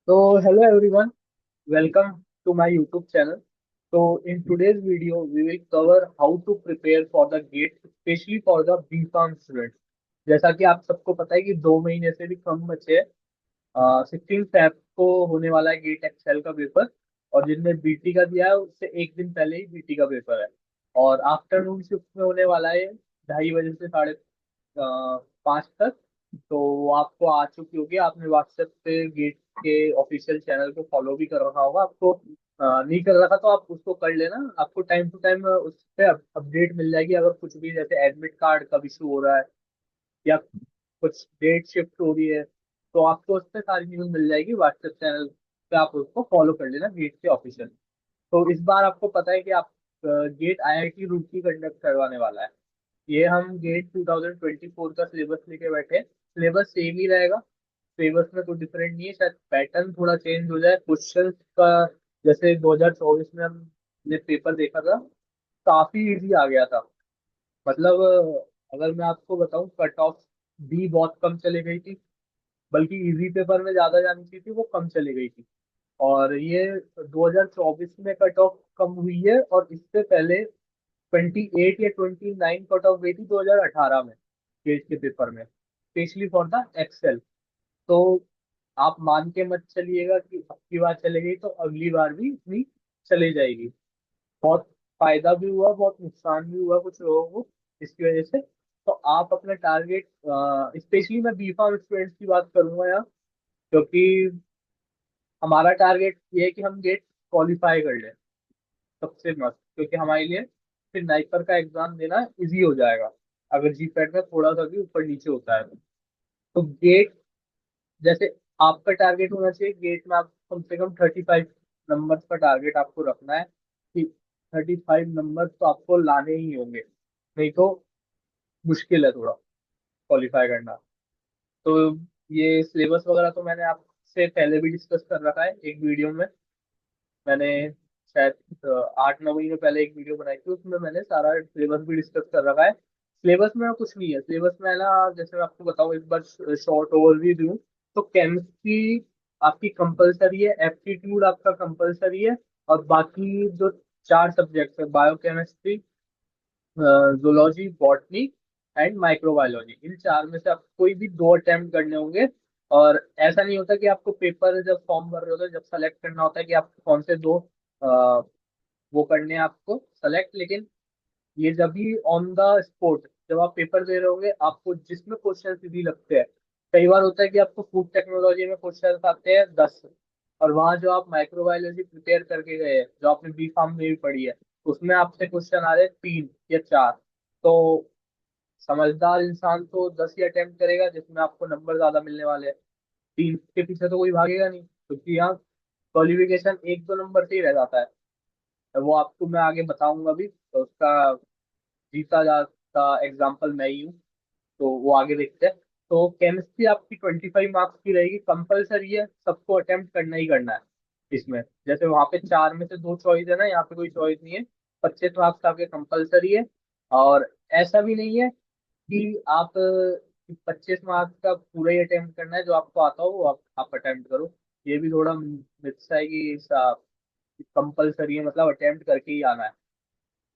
So, hello everyone, welcome to my YouTube channel. So, in today's video, we will cover how to prepare for the GATE, especially for the B.Pharm students. जैसा कि आप सबको पता है कि 2 महीने से भी कम बचे हैं। 16 Feb को होने वाला है गेट एक्सेल का पेपर। और जिनने बीटी का दिया है उससे एक दिन पहले ही बीटी का पेपर है। और आफ्टरनून शिफ्ट में होने वाला है 2:30 बजे से 5:30 तक। तो वो आपको आ चुकी होगी, आपने व्हाट्सएप पे गेट के ऑफिशियल चैनल को फॉलो भी कर रखा होगा। आपको नहीं कर रखा तो आप उसको कर लेना। आपको टाइम टू टाइम उस पर अपडेट मिल जाएगी, अगर कुछ भी जैसे एडमिट कार्ड का इशू हो रहा है या कुछ डेट शिफ्ट हो रही है तो आपको उस पर सारी न्यूज मिल जाएगी व्हाट्सएप चैनल पे। आप उसको फॉलो कर लेना गेट के ऑफिशियल। तो इस बार आपको पता है कि आप गेट आईआईटी रुड़की कंडक्ट करवाने वाला है। ये हम गेट 2024 का सिलेबस लेके बैठे हैं। सिलेबस सेम ही रहेगा, सिलेबस में कुछ डिफरेंट नहीं है, शायद पैटर्न थोड़ा चेंज हो जाए क्वेश्चंस का। जैसे 2024 में हमने पेपर देखा था, काफी इजी आ गया था। मतलब अगर मैं आपको बताऊं, कट ऑफ भी बहुत कम चली गई थी, बल्कि इजी पेपर में ज्यादा जानी चाहिए थी, वो कम चली गई थी। और ये 2024 में कट ऑफ कम हुई है, और इससे पहले 28 या 29 कट ऑफ गई थी 2018 में गेट के पेपर में, स्पेशली फॉर द एक्सेल। तो आप मान के मत चलिएगा कि अब की बार चले गई तो अगली बार भी इतनी चली जाएगी। बहुत फायदा भी हुआ, बहुत नुकसान भी हुआ कुछ लोगों को इसकी वजह से। तो आप अपना टारगेट, स्पेशली मैं बी फार्म स्टूडेंट्स की बात करूंगा यहाँ, क्योंकि हमारा टारगेट ये है कि हम गेट क्वालिफाई कर लें सबसे मस्त, क्योंकि हमारे लिए फिर नाइपर का एग्जाम देना इजी हो जाएगा अगर जीपैट में थोड़ा सा भी ऊपर नीचे होता है। तो गेट, जैसे आपका टारगेट होना चाहिए गेट में, आप कम से कम 35 नंबर का टारगेट आपको रखना है कि 35 नंबर तो आपको लाने ही होंगे, नहीं तो मुश्किल है थोड़ा क्वालिफाई करना। तो ये सिलेबस वगैरह तो मैंने आपसे पहले भी डिस्कस कर रखा है एक वीडियो में। मैंने शायद 8-9 महीने पहले एक वीडियो बनाई थी, उसमें मैंने सारा सिलेबस भी डिस्कस कर रखा है। सिलेबस में कुछ नहीं है, सिलेबस में है ना, जैसे मैं आपको बताऊँ एक बार शॉर्ट ओवरव्यू दूँ। तो केमिस्ट्री आपकी कंपलसरी है, एप्टीट्यूड आपका कंपलसरी है, और बाकी जो 4 सब्जेक्ट है, biochemistry, zoology, botany and microbiology, इन चार में से आपको कोई भी 2 अटेम्प्ट करने होंगे। और ऐसा नहीं होता कि आपको पेपर जब फॉर्म भर रहे होते हैं जब सेलेक्ट करना होता है कि आपको कौन से दो अ, वो करने हैं आपको सेलेक्ट। लेकिन ये जब भी ऑन द स्पॉट जब आप पेपर दे रहे होंगे, आपको जिसमें क्वेश्चन इजी लगते हैं, कई बार होता है कि आपको फूड टेक्नोलॉजी में क्वेश्चन आते हैं 10, और वहां जो आप माइक्रोबायोलॉजी प्रिपेयर करके गए हैं, जो आपने बी फार्म में भी पढ़ी है, उसमें आपसे क्वेश्चन आ रहे हैं 3 या 4। तो समझदार इंसान तो 10 ही अटेम्प्ट करेगा जिसमें आपको नंबर ज्यादा मिलने वाले हैं। 3 के पीछे तो कोई भागेगा नहीं, क्योंकि यहाँ क्वालिफिकेशन 1-2 नंबर से ही रह जाता है। वो आपको मैं आगे बताऊंगा भी, तो उसका जीता जाता एग्जाम्पल मैं ही हूँ। तो वो आगे देखते हैं। तो केमिस्ट्री आपकी 25 मार्क्स की रहेगी, कंपलसरी है, सबको अटेम्प्ट करना ही करना है इसमें। जैसे वहां पे 4 में से 2 चॉइस है ना, यहाँ पे कोई चॉइस नहीं है। 25 मार्क्स आपके कंपलसरी है। और ऐसा भी नहीं है कि आप 25 मार्क्स का पूरा ही अटेम्प्ट करना है, जो आपको आता हो वो आप अटेम्प्ट करो। ये भी थोड़ा मिथ्स है कि कंपलसरी है मतलब अटेम्प्ट करके ही आना है।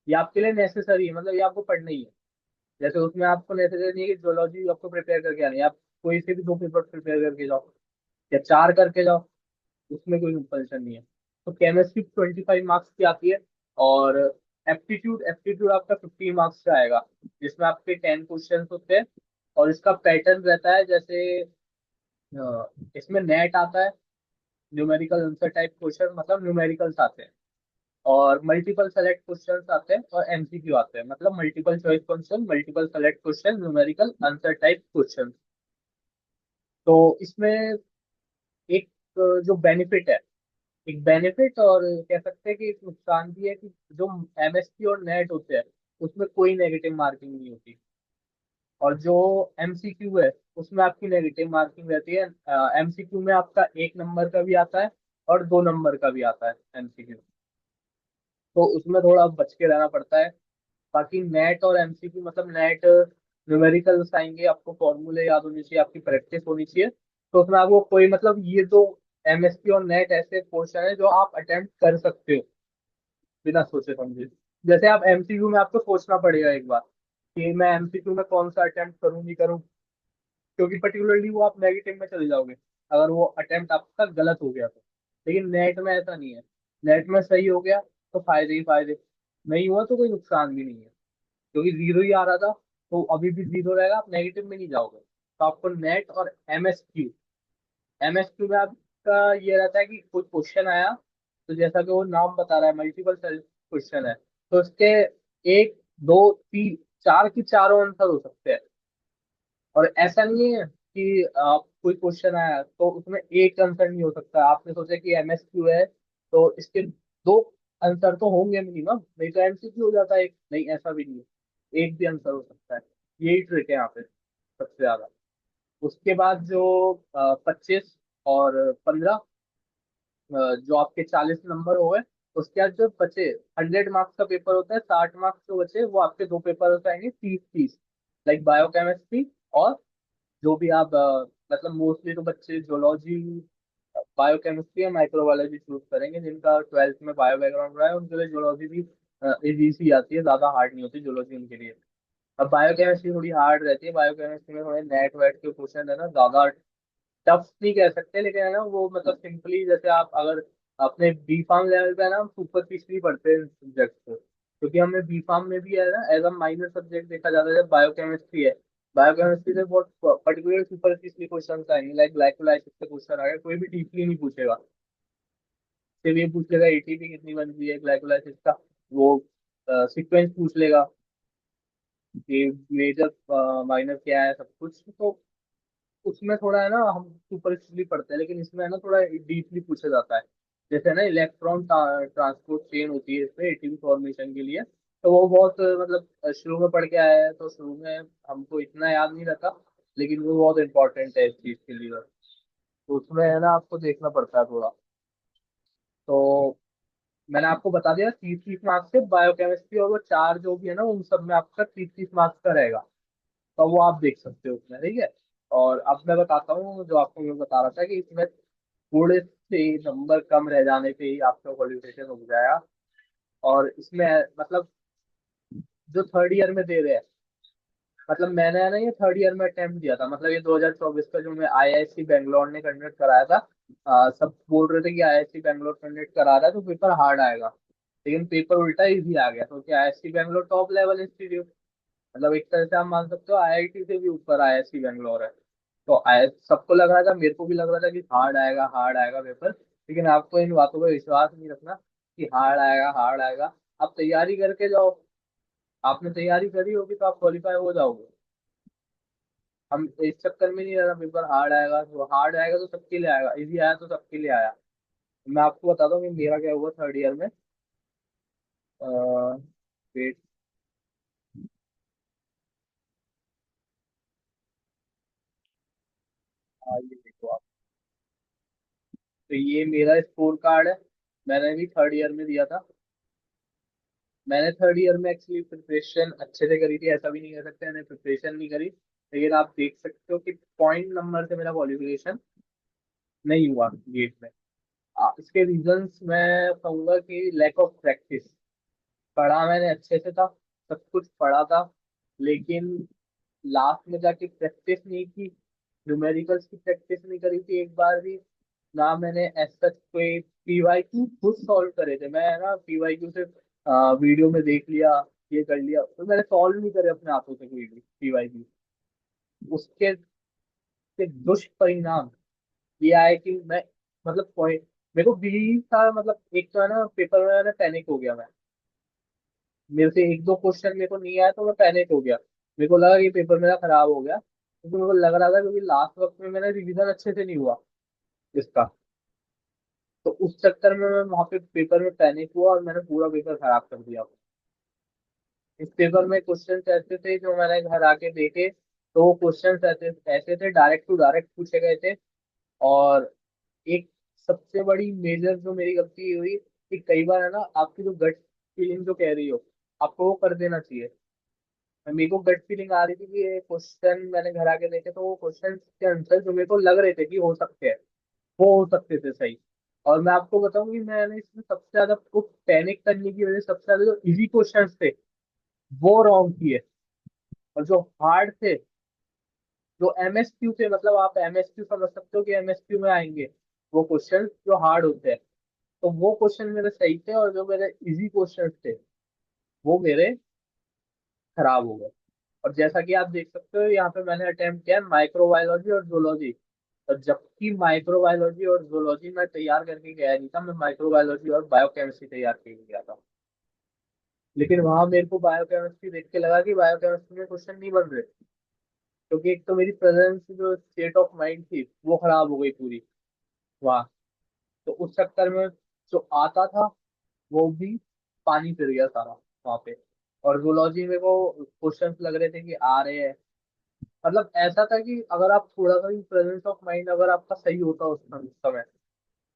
ये आपके लिए नेसेसरी है, मतलब ये आपको पढ़ना ही है। जैसे उसमें आपको नेसेसरी नहीं है कि जोलॉजी आपको प्रिपेयर करके आनी है, आप कोई से भी 2 पेपर प्रिपेयर करके जाओ या 4 करके जाओ, उसमें कोई कंपल्सन नहीं है। तो केमिस्ट्री 25 मार्क्स की आती है। और एप्टीट्यूड एप्टीट्यूड आपका 15 मार्क्स का आएगा, जिसमें आपके 10 क्वेश्चन होते हैं। और इसका पैटर्न रहता है जैसे इसमें नेट आता है, न्यूमेरिकल आंसर टाइप क्वेश्चन, मतलब न्यूमेरिकल्स आते हैं। और मल्टीपल सेलेक्ट क्वेश्चंस आते हैं, और एमसीक्यू आते हैं, मतलब multiple choice question, multiple select question, numerical answer type question. तो इसमें एक जो बेनिफिट है, एक बेनिफिट और कह सकते हैं कि एक नुकसान भी है कि जो एमएससी और नेट होते हैं उसमें कोई नेगेटिव मार्किंग नहीं होती। और जो एमसीक्यू है उसमें आपकी नेगेटिव मार्किंग रहती है। एमसीक्यू में आपका 1 नंबर का भी आता है और 2 नंबर का भी आता है एमसीक्यू। तो उसमें थोड़ा बच के रहना पड़ता है। बाकी नेट और एमसीक्यू, मतलब नेट न्यूमेरिकल्स आएंगे, आपको फॉर्मूले याद होनी चाहिए, आपकी प्रैक्टिस होनी चाहिए। तो उसमें आपको कोई, मतलब ये दो एमएससी और नेट ऐसे क्वेश्चन है जो आप अटेम्प्ट कर सकते हो बिना सोचे समझे। जैसे आप एमसीक्यू में आपको सोचना पड़ेगा एक बार कि मैं एमसीक्यू में कौन सा अटेम्प्ट करूँ नहीं करूँ, क्योंकि पर्टिकुलरली वो आप नेगेटिव में चले जाओगे अगर वो अटेम्प्ट आपका गलत हो गया तो। लेकिन नेट में ऐसा नहीं है। नेट में सही हो गया तो फायदे ही फायदे, नहीं हुआ तो कोई नुकसान भी नहीं है, क्योंकि जीरो ही आ रहा था तो अभी भी जीरो रहेगा, आप नेगेटिव में नहीं जाओगे। तो आपको नेट और एमएसक्यू, एमएसक्यू में आपका ये रहता है कि कोई क्वेश्चन आया तो जैसा कि वो नाम बता रहा है मल्टीपल क्वेश्चन है, तो उसके एक दो तीन चार की चारों आंसर हो सकते हैं। और ऐसा नहीं है कि आप कोई क्वेश्चन आया तो उसमें एक आंसर नहीं हो सकता, आपने सोचा कि एमएसक्यू है तो इसके दो आंसर तो होंगे मिनिमम, नहीं तो एमसीक्यू हो जाता है एक, नहीं ऐसा भी नहीं है, एक भी आंसर हो सकता है। यही ट्रिक है यहाँ पे सबसे ज्यादा। उसके बाद जो 25 और 15, जो आपके 40 नंबर हो गए, उसके बाद जो बचे 100 मार्क्स का पेपर होता है, 60 मार्क्स जो बचे वो आपके दो पेपर हो जाएंगे 30-30, लाइक बायोकेमिस्ट्री और जो भी आप मतलब मोस्टली तो बच्चे जोलॉजी बायोकेमिस्ट्री या माइक्रोबायोलॉजी चूज करेंगे, जिनका ट्वेल्थ में बायो बैकग्राउंड रहा है उनके लिए जोलॉजी भी इजी सी आती है, ज्यादा हार्ड नहीं होती जोलॉजी उनके लिए। अब बायोकेमिस्ट्री थोड़ी हार्ड रहती है, बायोकेमिस्ट्री में थोड़े नेट वेट के क्वेश्चन है ना ज्यादा टफ नहीं कह सकते, लेकिन है ना वो मतलब सिंपली जैसे आप अगर अपने बी फार्म लेवल पे है ना, हम सुपरफिशियली पढ़ते हैं सब्जेक्ट को, क्योंकि हमें बी फार्म में भी है ना एज अ माइनर सब्जेक्ट देखा जाता है जब बायोकेमिस्ट्री है। बायोकेमिस्ट्री से बहुत पर्टिकुलर सुपरफिशियली क्वेश्चन आएंगे, लाइक ग्लाइकोलाइसिस से क्वेश्चन आएगा, कोई भी डीपली नहीं पूछेगा। सिर्फ ये पूछ लेगा एटीपी कितनी बनती है ग्लाइकोलाइसिस का, वो सीक्वेंस पूछ लेगा कि मेजर माइनर क्या है सब कुछ। तो उसमें थोड़ा है ना हम सुपरफिशियली पढ़ते हैं, लेकिन इसमें है ना थोड़ा डीपली पूछा जाता है। जैसे ना इलेक्ट्रॉन ट्रांसपोर्ट चेन होती है इसमें एटीपी फॉर्मेशन के लिए, तो वो बहुत मतलब शुरू में पढ़ के आया है तो शुरू में हमको इतना याद नहीं रहता, लेकिन वो बहुत इंपॉर्टेंट है इस चीज के लिए। तो उसमें है ना आपको देखना पड़ता है थोड़ा। तो मैंने आपको बता दिया 30-30 मार्क्स से बायोकेमिस्ट्री, और वो चार जो भी है ना उन सब में आपका 30-30 मार्क्स का रहेगा, तो वो आप देख सकते हो उसमें, ठीक है। और अब मैं बताता हूँ जो आपको मैं बता रहा था कि इसमें थोड़े से नंबर कम रह जाने पे ही आपका क्वालिफिकेशन हो जाएगा। और इसमें मतलब जो थर्ड ईयर में दे रहे हैं, मतलब मैंने है ना ये थर्ड ईयर में अटेम्प्ट दिया था, मतलब ये 2024 का जो मैं आईआईएससी बैंगलोर ने कंडक्ट कराया था। सब बोल रहे थे कि आईआईएससी बैंगलोर कंडक्ट करा रहा है तो पेपर हार्ड आएगा, लेकिन पेपर उल्टा इजी आ गया, क्योंकि IISc Bangalore top level institute, मतलब एक तरह से आप मान सकते हो आईआईटी से भी ऊपर आईआईएससी बैंगलोर है। तो आई सबको लग रहा था, मेरे को भी लग रहा था कि हार्ड आएगा पेपर, लेकिन आपको इन बातों पर विश्वास नहीं रखना कि हार्ड आएगा। आप तैयारी करके जाओ, आपने तैयारी करी होगी तो आप क्वालिफाई हो जाओगे। हम इस चक्कर में नहीं रहना पेपर हार्ड आएगा, तो हार्ड आएगा तो सबके लिए आएगा, इजी आया तो सबके लिए आया। मैं आपको बताता हूँ कि मेरा क्या हुआ थर्ड ईयर में। वेट, ये देखो आप, तो ये मेरा स्कोर कार्ड है, मैंने भी थर्ड ईयर में दिया था। मैंने थर्ड ईयर में एक्चुअली प्रिपरेशन अच्छे से करी थी, ऐसा भी नहीं कह सकते मैंने प्रिपरेशन नहीं करी, लेकिन आप देख सकते हो कि पॉइंट नंबर से मेरा क्वालिफिकेशन नहीं हुआ गेट में। इसके रीजंस मैं कहूंगा कि लैक ऑफ प्रैक्टिस। पढ़ा मैंने अच्छे से था, सब कुछ पढ़ा था, लेकिन लास्ट में जाके प्रैक्टिस नहीं की, न्यूमेरिकल्स की प्रैक्टिस नहीं करी थी एक बार भी। ना मैंने ऐसा कोई पीवाईक्यू खुद सॉल्व करे थे, मैं ना पीवाईक्यू से वीडियो में देख लिया, ये कर लिया, तो मैंने सॉल्व नहीं करे अपने हाथों से कोई भी पीवाईक्यू। उसके के दुष्परिणाम ये आए कि मैं मतलब पॉइंट, मेरे को बी था, मतलब एक तो है ना पेपर में मैंने पैनिक हो गया मैं, मेरे से एक दो क्वेश्चन मेरे को नहीं आया तो मैं पैनिक हो गया, मेरे को लगा कि पेपर मेरा खराब हो गया, क्योंकि मेरे को लग रहा था क्योंकि लास्ट वक्त में मैंने रिवीजन अच्छे से नहीं हुआ इसका। तो उस चक्कर में मैं वहां पे पेपर में पैनिक हुआ और मैंने पूरा पेपर खराब कर दिया। इस पेपर में क्वेश्चन ऐसे थे जो मैंने घर आके देखे, तो वो क्वेश्चन ऐसे ऐसे थे, डायरेक्ट टू डायरेक्ट पूछे गए थे। और एक सबसे बड़ी मेजर जो मेरी गलती हुई कि कई बार है ना आपकी जो गट फीलिंग जो कह रही हो, आपको वो कर देना चाहिए। मेरे को गट फीलिंग आ रही थी कि ये क्वेश्चन मैंने घर आके देखे तो वो क्वेश्चन के आंसर जो मेरे को लग रहे थे कि हो सकते हैं, वो हो सकते थे सही। और मैं आपको बताऊं कि मैंने इसमें सबसे ज्यादा को पैनिक करने की वजह से सबसे ज्यादा जो इजी क्वेश्चंस थे वो रॉन्ग किए, और जो हार्ड थे, जो एमएसक्यू थे, मतलब आप एमएसक्यू समझ सकते हो कि एमएसक्यू में आएंगे वो क्वेश्चन जो हार्ड होते हैं, तो वो क्वेश्चन मेरे सही थे, और जो मेरे इजी क्वेश्चन थे वो मेरे खराब हो गए। और जैसा कि आप देख सकते हो यहाँ पे मैंने अटेम्प्ट किया माइक्रोबायोलॉजी और जूलॉजी, और जबकि माइक्रोबायोलॉजी और जूलॉजी मैं तैयार करके गया नहीं था, मैं माइक्रोबायोलॉजी और बायोकेमिस्ट्री तैयार करके गया था। लेकिन वहां मेरे को बायोकेमिस्ट्री देख के लगा कि बायोकेमिस्ट्री में क्वेश्चन नहीं बन रहे, क्योंकि एक तो मेरी प्रेजेंस जो स्टेट ऑफ माइंड थी वो खराब हो गई पूरी वहाँ। तो उस चक्कर में जो आता था वो भी पानी फिर गया सारा वहां पे। और जूलॉजी में वो क्वेश्चंस लग रहे थे कि आ रहे हैं, मतलब ऐसा था कि अगर आप थोड़ा सा भी प्रेजेंस ऑफ माइंड अगर आपका सही होता उस समय,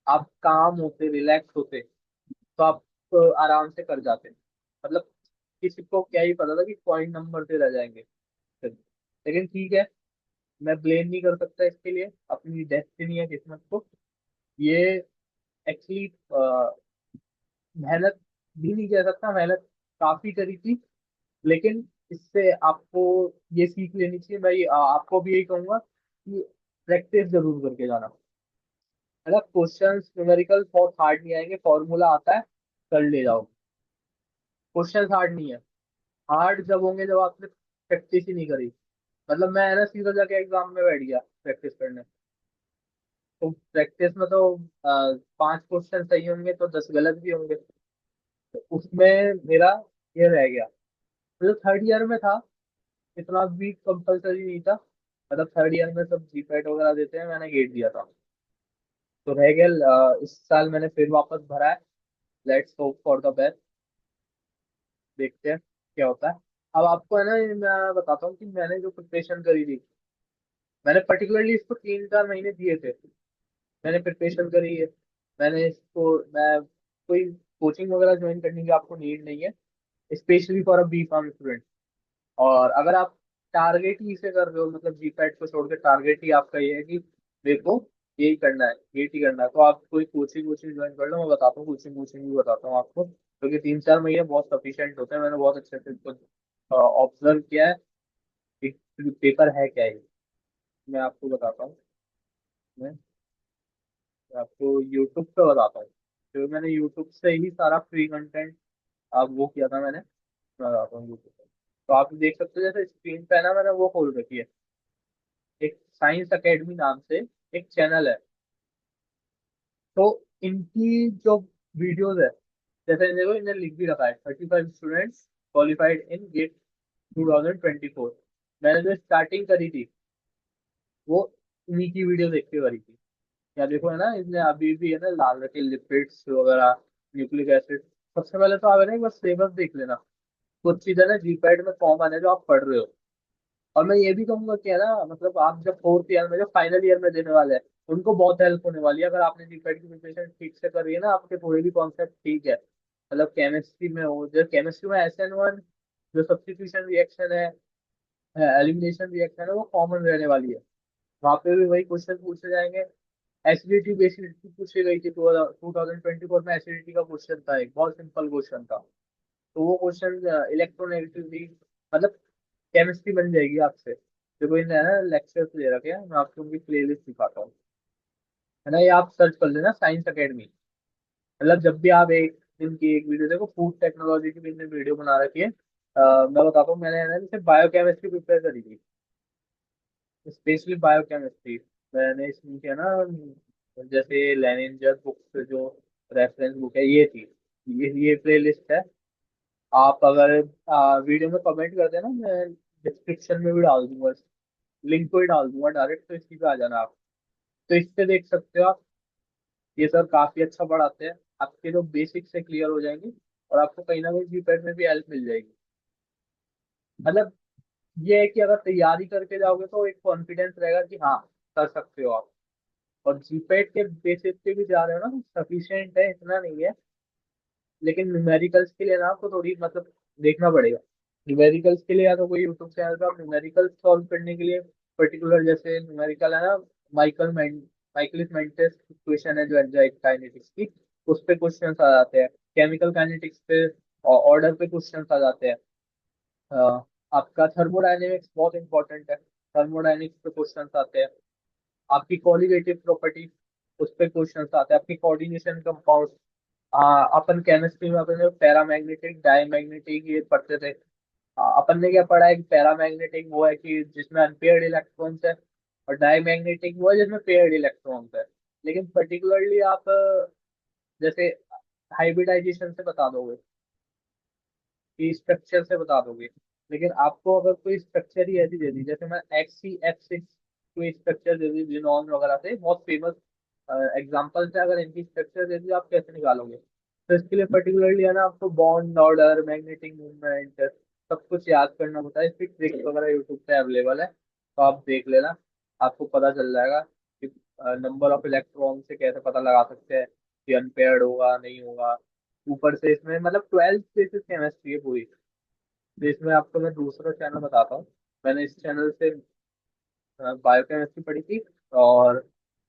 आप काम होते, रिलैक्स होते, तो आप आराम से कर जाते। मतलब किसी को क्या ही पता था कि पॉइंट नंबर से रह जाएंगे फिर। लेकिन ठीक है, मैं ब्लेम नहीं कर सकता इसके लिए, अपनी डेस्टिनी है, किस्मत को। ये एक्चुअली मेहनत भी नहीं कह सकता, मेहनत काफी करी थी। लेकिन इससे आपको ये सीख लेनी चाहिए भाई, आपको भी यही कहूंगा कि प्रैक्टिस जरूर करके जाना। मतलब क्वेश्चंस न्यूमेरिकल बहुत हार्ड नहीं आएंगे, फॉर्मूला आता है, कर ले जाओ। क्वेश्चंस हार्ड नहीं है, हार्ड जब होंगे जब आपने प्रैक्टिस ही नहीं करी। मतलब मैं है ना सीधा जाके एग्जाम में बैठ गया प्रैक्टिस करने। तो प्रैक्टिस में तो 5 क्वेश्चन सही होंगे तो 10 गलत भी होंगे। तो उसमें मेरा ये रह गया। तो जो थर्ड ईयर में था, इतना भी कंपलसरी नहीं था। मतलब थर्ड ईयर में सब जीपैट वगैरह देते हैं, मैंने गेट दिया था तो रह गया। इस साल मैंने फिर वापस भरा है। Let's hope for the best, देखते हैं क्या होता है। अब आपको है ना, मैं बताता हूँ कि मैंने जो प्रिपरेशन करी थी, मैंने पर्टिकुलरली इसको 3-4 महीने दिए थे। मैंने प्रिपरेशन करी है। मैं कोई कोचिंग वगैरह ज्वाइन करने की आपको नीड नहीं है, specially for a B pharm student. और अगर आप टारगेट ही इसे कर रहे हो, मतलब जीपैट को छोड़ के टारगेट ही आपका ये है कि मेरे को यही करना है, ये ही करना है, तो आप कोई कोचिंग वोचिंग ज्वाइन कर लो। मैं बताता हूँ, कोचिंग वोचिंग भी बताता हूँ आपको, क्योंकि 3-4 महीने बहुत सफिशिएंट होते हैं। मैंने बहुत अच्छे से इसको ऑब्जर्व किया है कि पेपर है क्या है। मैं आपको बताता हूँ। मैं आपको यूट्यूब पे बताता हूँ, क्योंकि मैंने यूट्यूब से ही सारा फ्री कंटेंट आप वो किया था मैंने। मैं बताता हूँ यूट्यूब पे। तो आप देख सकते हो, जैसे स्क्रीन पे है ना, मैंने वो खोल रखी है, एक साइंस एकेडमी नाम से एक चैनल है। तो इनकी जो वीडियोस है, जैसे देखो इन्हें लिख भी रखा है 35 स्टूडेंट्स क्वालिफाइड इन गेट 2024। मैंने जो स्टार्टिंग करी थी वो इन्हीं की वीडियो देख के करी थी। या देखो है ना, इसने अभी भी है ना लाल रखे लिपिड्स वगैरह, न्यूक्लिक एसिड। सबसे पहले तो आप है ना एक बार सिलेबस देख लेना। कुछ चीजें ना जीपैड में कॉमन है जो आप पढ़ रहे हो। और मैं ये भी कहूंगा कि है ना, मतलब आप जब फोर्थ ईयर में, जो फाइनल ईयर में देने वाले हैं, उनको बहुत हेल्प होने वाली है अगर आपने जीपैट की प्रिपरेशन ठीक से करी है ना, आपके थोड़े भी कॉन्सेप्ट ठीक है। मतलब केमिस्ट्री में हो, जो केमिस्ट्री में SN1 जो सब्स्टिट्यूशन रिएक्शन है, एलिमिनेशन रिएक्शन है, वो कॉमन रहने वाली है। वहाँ पे भी वही क्वेश्चन पूछे जाएंगे। एसिडिटी बेसिडिटी पूछी गई थी 2024 में, एसिडिटी का क्वेश्चन था, एक बहुत सिंपल क्वेश्चन था। तो वो क्वेश्चन इलेक्ट्रोनेगेटिविटी, मतलब केमिस्ट्री बन जाएगी आपसे। देखो इन है ना लेक्चर्स दे रखे हैं, मैं आपको उनकी प्लेलिस्ट दिखाता हूँ। है ना, ये आप सर्च कर लेना साइंस एकेडमी। मतलब जब भी आप एक दिन की एक वीडियो देखो, फूड टेक्नोलॉजी की भी इनने वीडियो बना रखी है। मैं बताता हूँ, मैंने है ना जैसे बायोकेमिस्ट्री प्रिपेयर करी थी, स्पेशली बायोकेमिस्ट्री। मैंने इसमें क्या ना, जैसे लेनिंजर बुक से जो रेफरेंस बुक है ये थी, ये प्ले लिस्ट है। आप अगर वीडियो में कमेंट कर देना, मैं डिस्क्रिप्शन में भी डाल दूंगा, लिंक को ही डाल दूंगा डायरेक्ट, तो इसी पे आ जाना आप। तो इससे देख सकते हो आप, ये सर काफी अच्छा पढ़ाते हैं। आपके जो बेसिक से क्लियर हो जाएंगे, और आपको कहीं ना कहीं जीपैट में भी हेल्प मिल जाएगी। मतलब ये है कि अगर तैयारी करके जाओगे तो एक कॉन्फिडेंस रहेगा कि हाँ कर सकते हो आप। और जीपैट के बेसिस पे भी जा रहे हो ना, सफिशिएंट है, इतना नहीं है। लेकिन न्यूमेरिकल्स के लिए ना आपको थोड़ी मतलब देखना पड़ेगा। न्यूमेरिकल्स के लिए या तो कोई यूट्यूब चैनल पे आप न्यूमेरिकल सॉल्व करने के लिए पर्टिकुलर, जैसे न्यूमेरिकल है ना, माइकल माइकलिस मेंटेन इक्वेशन है जो एंजाइम काइनेटिक्स की, उस पे क्वेश्चन आ जाते हैं। केमिकल काइनेटिक्स पे ऑर्डर पे क्वेश्चन आ जाते हैं। अ, आपका थर्मोडायनेमिक्स बहुत इंपॉर्टेंट है, थर्मोडायनेमिक्स पे क्वेश्चन आते हैं। आपकी कोलिगेटिव प्रॉपर्टी, उस पे क्वेश्चन आते हैं। आपकी कोऑर्डिनेशन कंपाउंड, अपन केमिस्ट्री में अपन पैरामैग्नेटिक डायमैग्नेटिक ये पढ़ते थे। अपन ने क्या पढ़ा है कि पैरामैग्नेटिक वो है कि जिसमें अनपेयर्ड इलेक्ट्रॉन्स है, और डायमैग्नेटिक वो है जिसमें पेयर्ड इलेक्ट्रॉन्स है। लेकिन पर्टिकुलरली आप जैसे हाइब्रिडाइजेशन से बता दोगे कि स्ट्रक्चर से बता दोगे, लेकिन आपको अगर कोई स्ट्रक्चर ही ऐसी दे दी, जैसे मैं XCF6 कोई स्ट्रक्चर दे दी जिनॉन वगैरह से, बहुत फेमस एग्जाम्पल है, अगर इनकी स्ट्रक्चर दे दी आप कैसे निकालोगे? तो इसके लिए पर्टिकुलरली है ना, आपको बॉन्ड ऑर्डर, मैग्नेटिक मूवमेंट, सब कुछ याद करना होता है। इसकी ट्रिक्स वगैरह यूट्यूब पे अवेलेबल है, तो आप देख लेना, आपको पता चल जाएगा कि नंबर ऑफ इलेक्ट्रॉन से कैसे पता लगा सकते हैं कि अनपेयर्ड होगा नहीं होगा। ऊपर से इसमें मतलब 12 बेसिस केमिस्ट्री है पूरी। तो इसमें आपको मैं दूसरा चैनल बताता हूँ। मैंने इस चैनल से बायोकेमिस्ट्री पढ़ी थी। और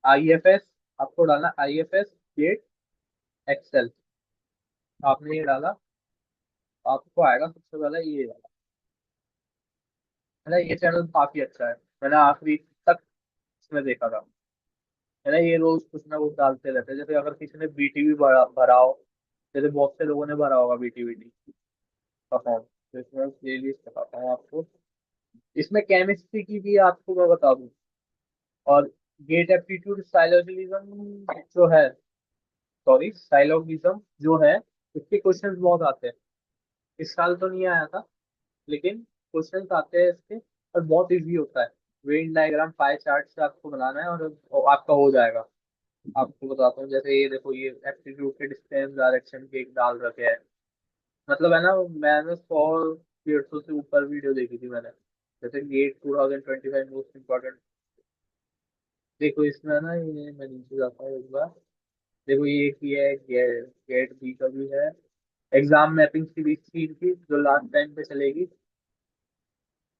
IFS, आपको डालना IFS गेट एक्सेल, आपने ये डाला, आपको आएगा सबसे पहले ये वाला। है ना, ये चैनल काफी अच्छा है, मैंने आखिरी तक इसमें देखा था। है ना, ये रोज कुछ ना कुछ डालते रहते हैं। जैसे अगर किसी ने BTV भरा भरा हो, जैसे बहुत से लोगों ने भरा होगा BTV का फॉर्म, तो इसमें प्ले लिस्ट बताता हूँ आपको। इसमें केमिस्ट्री की भी आपको मैं बता दूं। और गेट एप्टीट्यूड साइलोजिज्म जो है, सॉरी साइलोगिज्म जो है, इसके क्वेश्चंस बहुत आते हैं। इस साल तो नहीं आया था, लेकिन क्वेश्चंस आते हैं इसके, और बहुत इजी होता है। वेन डायग्राम पाई चार्ट से आपको बनाना है, और आपका हो जाएगा। आपको बताता हूँ, जैसे ये देखो, ये एप्टीट्यूड के डिस्टेंस डायरेक्शन के एक डाल रखे हैं। मतलब है ना, मैंने 100 150 से ऊपर वीडियो देखी थी मैंने। जैसे गेट 2025 मोस्ट इम्पोर्टेंट, देखो इसमें है ना, ये मैं नीचे जाता हूँ एक बार। देखो ये एक ये है, गेट बी का भी है। एग्जाम मैपिंग सीरीज थी इनकी, जो लास्ट टाइम पे चलेगी।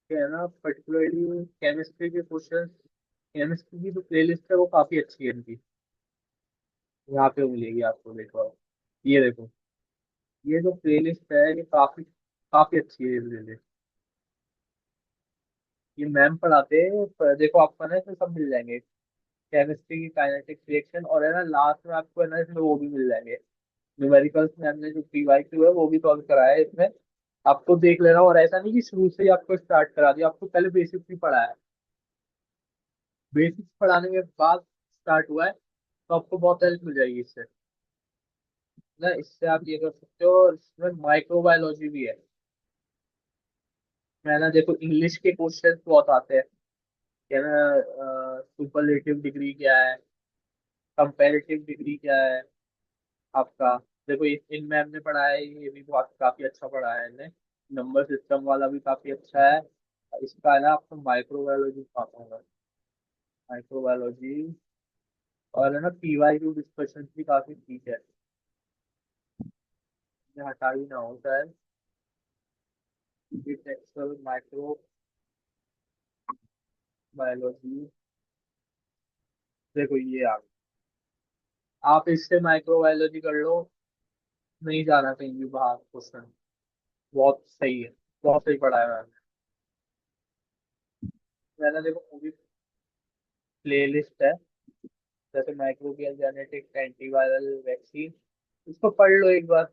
ये है ना, पर्टिकुलरली केमिस्ट्री के क्वेश्चन, केमिस्ट्री की जो प्लेलिस्ट है वो काफी अच्छी है इनकी। यहाँ पे मिलेगी आपको, देखो ये देखो, ये जो प्लेलिस्ट है ये काफी काफी अच्छी है ये प्लेलिस्ट। ये मैम पढ़ाते हैं, देखो आपको ना इसमें सब मिल जाएंगे। केमिस्ट्री की काइनेटिक रिएक्शन, और है ना लास्ट में आपको है ना इसमें वो भी मिल जाएंगे, न्यूमेरिकल्स में हमने जो PYQ है वो भी सॉल्व कराया है इसमें। आपको देख लेना, और ऐसा नहीं कि शुरू से ही आपको स्टार्ट करा दिया, आपको पहले बेसिक्स भी पढ़ाया है। बेसिक्स पढ़ाने के बाद स्टार्ट हुआ है, तो आपको बहुत हेल्प मिल जाएगी इससे ना। इससे आप ये कर सकते हो, और इसमें माइक्रोबायोलॉजी भी है। मैं ना देखो, इंग्लिश के क्वेश्चन बहुत आते हैं। क्या ना, सुपरलेटिव डिग्री क्या है, कंपैरेटिव डिग्री क्या है आपका। देखो इनमें हमने पढ़ा है, ये भी बहुत काफी अच्छा पढ़ा है इनने। नंबर सिस्टम वाला भी काफी अच्छा है। इसका है ना, आपको माइक्रोबायोलॉजी आता होगा, माइक्रोबायोलॉजी। और है ना, PYQ डिस्कशन भी काफी ठीक है, ये हटा ही ना हो शायद। टेक्सुअल माइक्रोबायोलॉजी, देखो ये आ गया। आप इससे माइक्रोबायोलॉजी कर लो, नहीं जाना कहीं भी बाहर क्वेश्चन। बहुत सही है, बहुत सही पढ़ा है मैंने। मैंने देखो पूरी प्ले लिस्ट है, जैसे माइक्रोबियल जेनेटिक्स, एंटीवायरल वैक्सीन, इसको पढ़ लो एक बार।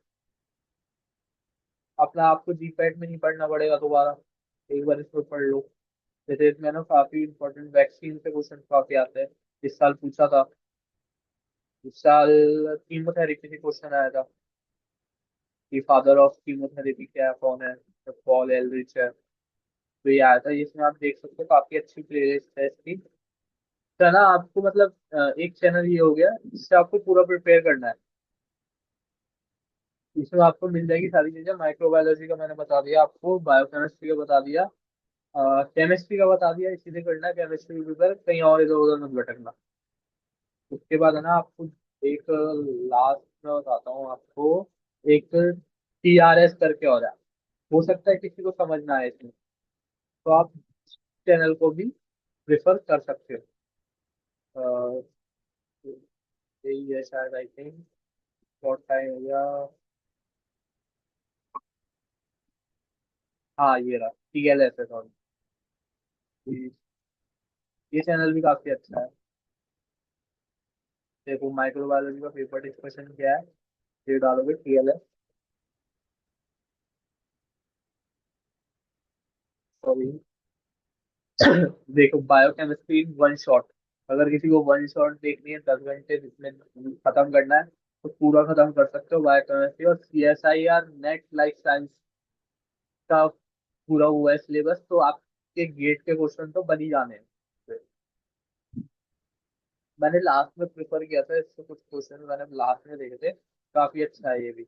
अपना आपको GPAT में नहीं पढ़ना पड़ेगा दोबारा, एक बार इसको पढ़ लो। जैसे इसमें ना काफी इंपॉर्टेंट वैक्सीन से क्वेश्चन काफी आते हैं। इस साल पूछा था, इस साल कीमोथेरेपी से क्वेश्चन आया था कि फादर ऑफ कीमोथेरेपी क्या है, कौन है, तो पॉल एलरिच है। तो ये आया था, इसमें आप देख सकते हो, काफी अच्छी प्लेलिस्ट है इसकी। तो है ना, आपको मतलब एक चैनल ये हो गया जिससे आपको पूरा प्रिपेयर करना है। इसमें आपको मिल जाएगी सारी चीजें। माइक्रोबायोलॉजी का मैंने बता दिया आपको, बायोकेमिस्ट्री का बता दिया, केमिस्ट्री का बता दिया, इसीलिए करना है केमिस्ट्री के ऊपर, कहीं और इधर उधर मत भटकना। उसके बाद है ना आपको एक लास्ट में बताता हूँ आपको, एक TRS करके और है, हो सकता है किसी को समझ ना आए इसमें, तो आप चैनल को भी प्रेफर कर सकते हो। यही है शायद, आई थिंक। बहुत टाइम हो गया। हाँ ये रहा, TLS अकाउंट। ये चैनल भी काफी अच्छा है। देखो माइक्रोबायोलॉजी का पेपर डिस्कशन क्या है, ये डालोगे TLS। सॉरी। देखो बायोकेमिस्ट्री इन वन शॉट। अगर किसी को वन शॉट देखनी है, 10 घंटे जिसमें खत्म करना है, तो पूरा खत्म कर सकते हो बायोकेमिस्ट्री। और CSIR नेट लाइफ साइंस का पूरा हुआ है सिलेबस, तो आपके गेट के क्वेश्चन तो बन ही जाने हैं। मैंने लास्ट में प्रेफर किया था इससे, कुछ क्वेश्चन मैंने लास्ट में देखे थे। काफी अच्छा है ये भी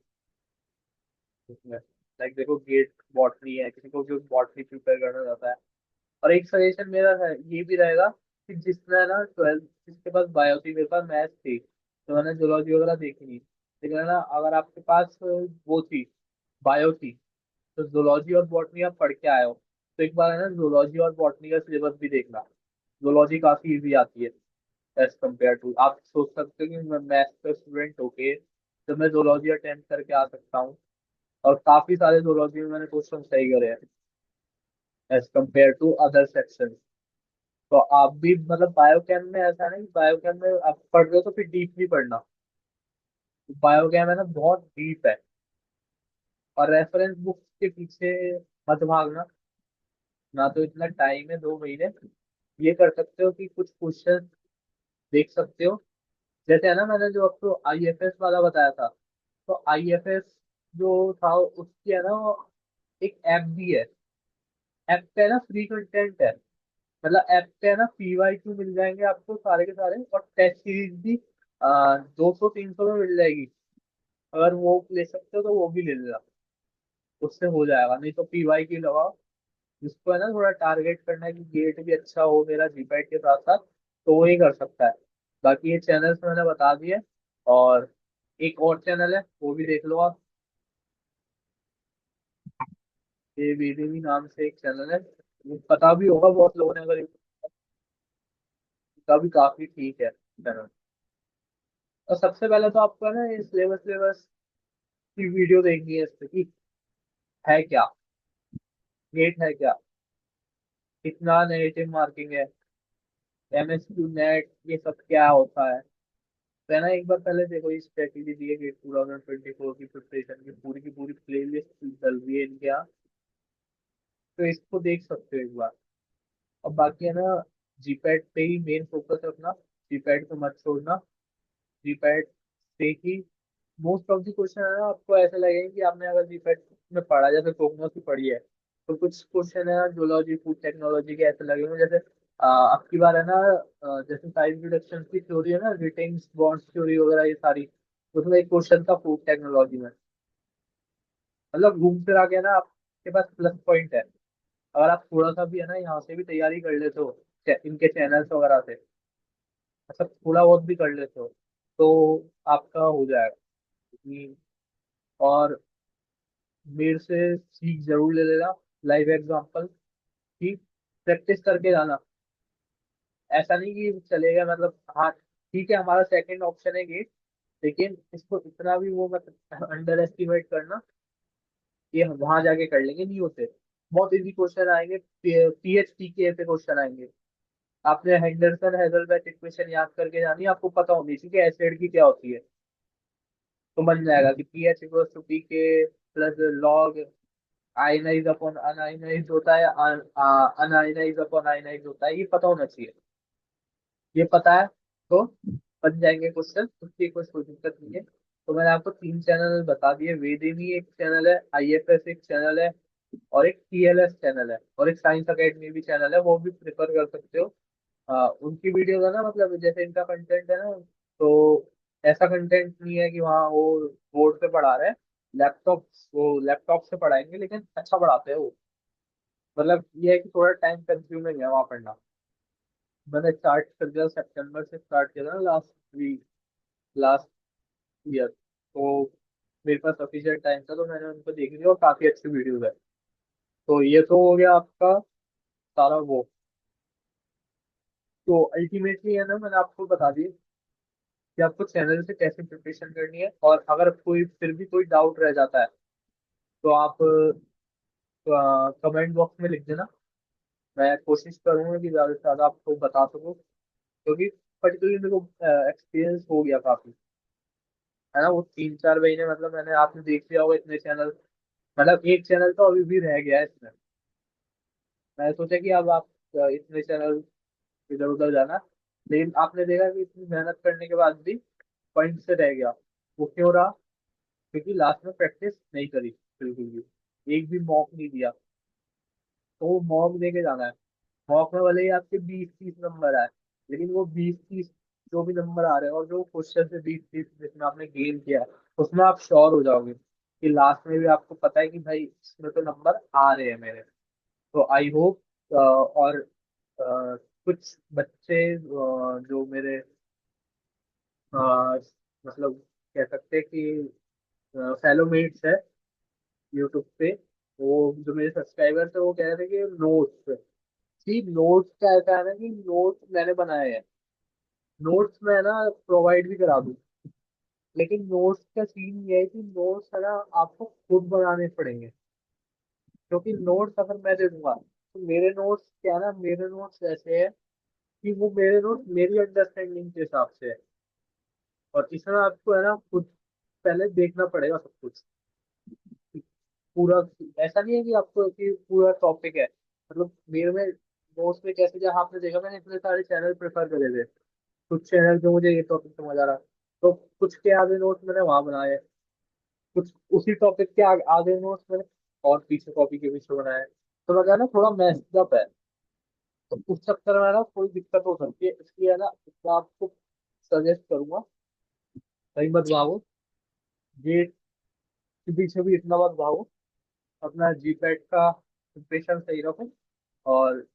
इसमें। लाइक देखो गेट बॉटनी है, किसी को जो बॉटनी प्रिपेयर करना चाहता है। और एक सजेशन मेरा है, ये भी रहेगा कि जिसने है ना 12th, जिसके पास बायो थी, मेरे पास मैथ थी, तो मैंने जूलॉजी वगैरह देखी नहीं, लेकिन है ना अगर आपके पास वो थी, बायो थी, तो जूलॉजी और बॉटनी आप पढ़ के आए हो, तो एक बार है ना जूलॉजी और बॉटनी का सिलेबस भी देखना। जूलॉजी काफी इजी आती है एज कम्पेयर टू। आप सोच सकते हो कि मैं मैथ्स का स्टूडेंट होके जब मैं जूलॉजी अटेम्प्ट करके आ सकता हूँ, और काफी सारे जूलॉजी में मैंने क्वेश्चन सही करे हैं as compare to other section. तो आप भी मतलब बायोकेम में ऐसा नहीं, बायोकेम में आप पढ़ रहे हो तो फिर डीपली पढ़ना। बायोकेम है ना बहुत डीप है। और रेफरेंस बुक्स के पीछे मत भागना, ना तो इतना टाइम है 2 महीने। ये कर सकते हो कि कुछ क्वेश्चन देख सकते हो। जैसे है ना मैंने जो आपको IFS वाला बताया था, तो IFS जो था उसकी है ना वो एक ऐप भी है। ऐप पे है ना फ्री कंटेंट है। मतलब ऐप पे है ना PYQ मिल जाएंगे आपको सारे के सारे, और टेस्ट सीरीज भी 200-300 में मिल जाएगी। अगर वो ले सकते हो तो वो भी ले लेना, उससे हो जाएगा। नहीं तो PYQ लगाओ, जिसको है ना थोड़ा टारगेट करना है कि गेट भी अच्छा हो मेरा जीपैट के साथ साथ, तो वो ही कर सकता है। बाकी ये चैनल्स मैंने बता दिए। और एक और चैनल है, वो भी देख लो आप। ये BDV नाम से एक चैनल है, वो पता भी होगा बहुत लोगों ने, अगर इसका भी काफी ठीक है चैनल। और सबसे पहले तो आपको है ना ये सिलेबस सिलेबस की वीडियो देखनी है इससे कि है क्या, गेट है क्या, कितना नेगेटिव मार्किंग है, MSQ नेट, ये सब क्या होता है। तो है ना एक बार पहले देखो, ये स्ट्रेटेजी दी है गेट 2024 की प्रिपरेशन की पूरी प्लेलिस्ट चल रही है इनके यहाँ, तो इसको देख सकते हो एक बार। और बाकी है ना जीपैट पे ही मेन फोकस रखना, जीपैट को मत छोड़ना। जीपैट से ही मोस्ट ऑफ द क्वेश्चन है ना आपको ऐसा लगेगा कि आपने अगर जीपैट में पढ़ा, जैसे प्रोग्नोस की पढ़ी है, तो कुछ क्वेश्चन है जूलॉजी फूड टेक्नोलॉजी के ऐसे लगेंगे। जैसे आपकी बार है ना जैसे साइज रिडक्शन की थ्योरी है ना, रिटेंस बॉन्ड्स थ्योरी वगैरह ये सारी, उसमें एक क्वेश्चन था फूड टेक्नोलॉजी में। मतलब घूम फिरा के ना आपके पास प्लस पॉइंट है, अगर आप थोड़ा सा भी है ना यहाँ से भी तैयारी कर लेते हो, इनके चैनल्स वगैरह से, अच्छा थोड़ा बहुत भी कर लेते हो, तो आपका हो जाएगा। और मेरे से सीख जरूर ले लेना, लाइव एग्जांपल की प्रैक्टिस करके जाना। ऐसा नहीं कि चलेगा मतलब, हाँ ठीक है हमारा सेकंड ऑप्शन है गेट, लेकिन इसको इतना भी वो मत अंडर एस्टिमेट करना कि हम वहां जाके कर लेंगे, नहीं होते। बहुत इजी क्वेश्चन आएंगे, PHP के ऐसे क्वेश्चन आएंगे। आपने हेंडरसन हेजलबैच इक्वेशन याद करके जानी है, आपको पता होनी चाहिए कि एसिड की क्या होती है, तो बन जाएगा कि PH equals to PK plus log ionise upon unionise होता है, अनआयनाइज अपॉन आयनाइज होता है, ये पता होना चाहिए। ये पता है तो बन जाएंगे क्वेश्चन, उसकी कोई दिक्कत नहीं है। तो मैंने आपको 3 चैनल बता दिए, वेदेमी एक चैनल है, IFS एक चैनल है, और एक TLS चैनल है, और एक साइंस अकेडमी भी चैनल है, वो भी प्रेफर कर सकते हो। उनकी वीडियो है ना, मतलब जैसे इनका कंटेंट है ना, तो ऐसा कंटेंट नहीं है कि वहाँ वो बोर्ड पे पढ़ा रहे हैं, लैपटॉप, वो लैपटॉप से पढ़ाएंगे, लेकिन अच्छा पढ़ाते हैं वो। मतलब ये है कि थोड़ा टाइम कंज्यूमिंग है वहाँ पढ़ना। मैंने स्टार्ट कर दिया सितंबर से, स्टार्ट किया था ना लास्ट वीक, लास्ट ईयर, तो मेरे पास सफिशिएंट टाइम था, तो मैंने उनको देख लिया, और काफी अच्छी वीडियोस है। तो ये तो हो गया आपका सारा वो। तो अल्टीमेटली है ना मैंने आपको बता दी कि आपको चैनल से कैसे प्रिपरेशन करनी है। और अगर कोई फिर भी कोई डाउट रह जाता है तो आप कमेंट बॉक्स में लिख देना। मैं कोशिश करूंगा कि ज्यादा से ज्यादा आपको बता सकूं, क्योंकि पर्टिकुलरली मेरे को एक्सपीरियंस हो गया काफी, है ना। वो 3-4 महीने मतलब मैंने, आपने देख लिया होगा इतने चैनल, मतलब एक चैनल तो अभी भी रह गया है इसमें। मैंने सोचा कि अब आप इतने चैनल इधर उधर जाना, लेकिन आपने देखा कि इतनी मेहनत करने के बाद भी पॉइंट से रह गया। वो क्यों रहा? क्योंकि लास्ट में प्रैक्टिस नहीं करी बिल्कुल भी, एक भी मॉक नहीं दिया। तो वो मॉक दे के जाना है। मॉक में भले ही आपके 20-30 नंबर आए, लेकिन वो 20-30 जो भी नंबर आ रहे हैं और जो क्वेश्चन से 20-30 जिसमें आपने गेन किया है, उसमें आप श्योर हो जाओगे कि लास्ट में भी आपको पता है कि भाई इसमें तो नंबर आ रहे हैं मेरे। तो आई होप, और कुछ बच्चे जो मेरे अ, मतलब कह सकते हैं कि फेलो मेट्स है यूट्यूब पे, वो जो मेरे सब्सक्राइबर्स है वो कह रहे थे कि नोट्स, जी नोट्स का ऐसा है ना कि नोट्स मैंने बनाए हैं, नोट्स मैं ना प्रोवाइड भी करा दूँ। लेकिन नोट्स का सीन ये है कि नोट्स है ना आपको खुद बनाने पड़ेंगे, क्योंकि नोट्स अगर मैं दे दूंगा तो मेरे नोट्स क्या है ना, मेरे नोट्स ऐसे है कि वो मेरे नोट्स मेरी अंडरस्टैंडिंग के हिसाब से है। और इसमें आपको है ना खुद पहले देखना पड़ेगा सब कुछ, पूरा। ऐसा नहीं है कि आपको कि पूरा टॉपिक है, मतलब मेरे में नोट्स में कैसे, जहाँ आपने देखा मैंने इतने सारे चैनल प्रेफर करे थे, कुछ चैनल पे मुझे ये टॉपिक समझ आ रहा, तो कुछ के आगे नोट्स मैंने वहां बनाए, कुछ उसी टॉपिक के आगे नोट्स मैंने और पीछे कॉपी के पीछे बनाए। तो लगा ना थोड़ा मेस्ड अप है, तो उस चक्कर में ना कोई दिक्कत हो सकती है, इसलिए है ना मैं आपको सजेस्ट करूंगा कहीं मत भागो, गेट के पीछे भी इतना मत भागो, अपना जीपैट का प्रिपरेशन सही रखो। और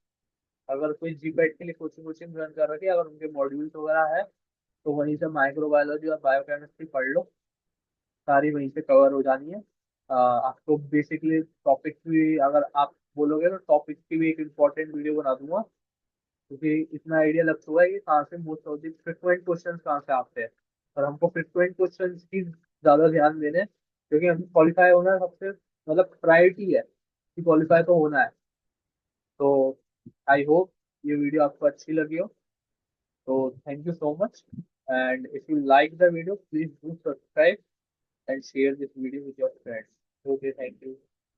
अगर कोई जीपैट के लिए कोचिंग वोचिंग रन कर रखी है, अगर उनके मॉड्यूल्स वगैरह है, तो वहीं से माइक्रोबायोलॉजी और बायोकेमिस्ट्री पढ़ लो, सारी वहीं से कवर हो जानी है। आपको बेसिकली टॉपिक भी, अगर आप बोलोगे तो टॉपिक की भी एक इम्पोर्टेंट वीडियो बना दूंगा, क्योंकि इतना आइडिया लग चुका है कि कहाँ से most of the frequent question कहाँ से आते हैं। और हमको फ्रिक्वेंट क्वेश्चन की ज्यादा ध्यान देने हैं, क्योंकि हम क्वालिफाई होना सबसे मतलब प्रायोरिटी है कि क्वालिफाई तो होना है। तो आई होप ये वीडियो आपको अच्छी लगी हो। तो thank you so much, and if you like the video please do subscribe and share this video with your friends. Okay, thank you.